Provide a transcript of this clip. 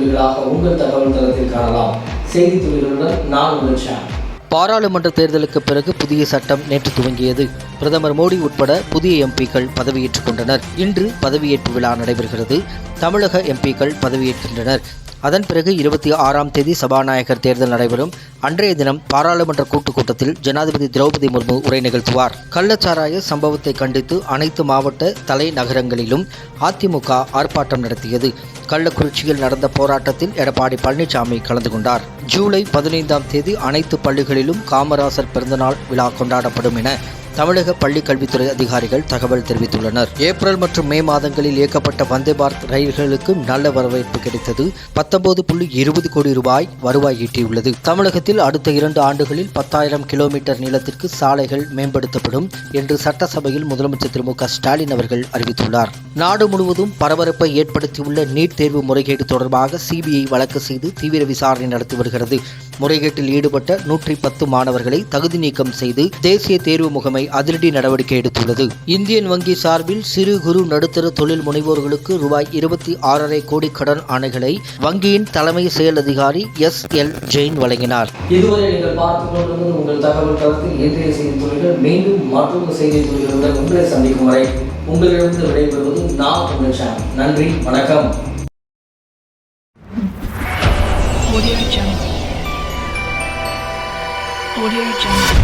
துளிகளாக உங்கள் தகவல் தளத்தில் காணலாம். செய்தி துளிகளுடன் நான் உங்கள் ஷாம். பாராளுமன்ற தேர்தலுக்கு பிறகு புதிய சட்டம் நேற்று துவங்கியது. பிரதமர் மோடி உட்பட புதிய எம்பிக்கள் பதவியேற்றுக் கொண்டனர். இன்று பதவியேற்பு விழா நடைபெறுகிறது. தமிழக எம்பிக்கள் பதவியேற்கின்றனர். அதன் பிறகு 26ஆம் தேதி சபாநாயகர் தேர்தல் நடைபெறும். அன்றைய தினம் பாராளுமன்ற கூட்டத்தில் ஜனாதிபதி திரௌபதி முர்மு உரை நிகழ்த்துவார். கள்ளச்சாராய சம்பவத்தை கண்டித்து அனைத்து மாவட்ட தலைநகரங்களிலும் அதிமுக ஆர்ப்பாட்டம் நடத்தியது. கள்ளக்குறிச்சியில் நடந்த போராட்டத்தில் எடப்பாடி பழனிசாமி கலந்து கொண்டார். ஜூலை 15ஆம் தேதி அனைத்து பள்ளிகளிலும் காமராசர் பிறந்தநாள் விழா கொண்டாடப்படும் என தமிழக பள்ளிக்கல்வித்துறை அதிகாரிகள் தகவல் தெரிவித்துள்ளனர். ஏப்ரல் மற்றும் மே மாதங்களில் இயக்கப்பட்ட வந்தே பாரத் ரயில்களுக்கு நல்ல வரவேற்பு கிடைத்தது. 19.20 கோடி ரூபாய் வருவாய் ஈட்டியுள்ளது. தமிழகத்தில் அடுத்த 2 ஆண்டுகளில் 10,000 கிலோமீட்டர் நீளத்திற்கு சாலைகள் மேம்படுத்தப்படும் என்று சட்டசபையில் முதலமைச்சர் திரு மு.க. ஸ்டாலின் அவர்கள் அறிவித்துள்ளார். நாடு முழுவதும் பரபரப்பை ஏற்படுத்தியுள்ள நீட் தேர்வு முறைகேடு தொடர்பாக சிபிஐ வழக்கு செய்து தீவிர விசாரணை நடத்தி வருகிறது. முறைகேட்டில் ஈடுபட்ட 110 மாணவர்களை தகுதி நீக்கம் செய்து தேசிய தேர்வு முகமை அதிரடி நடவடிக்கை எடுத்துள்ளது. இந்தியன் வங்கி சார்பில் சிறு குறு நடுத்தர தொழில் முனைவோர்களுக்கு ரூபாய் 26.5 கோடி கடன் ஆணைகளை வங்கியின் தலைமை செயல் அதிகாரி SL ஜெயின் வழங்கினார். இதுவரை நீங்கள் பார்த்துக் கொண்டிருந்தது உங்கள் தகவல் தளத்தில் இன்றைய செய்தி துளிகள். மீண்டும் மற்றொரு செய்தி துளிகளுடன் உங்களை சந்திக்கும் வரை உங்களிடமிருந்து விடைபெறுவது நான் உங்கள் ஷாம். நன்றி, வணக்கம். Audio Jungle.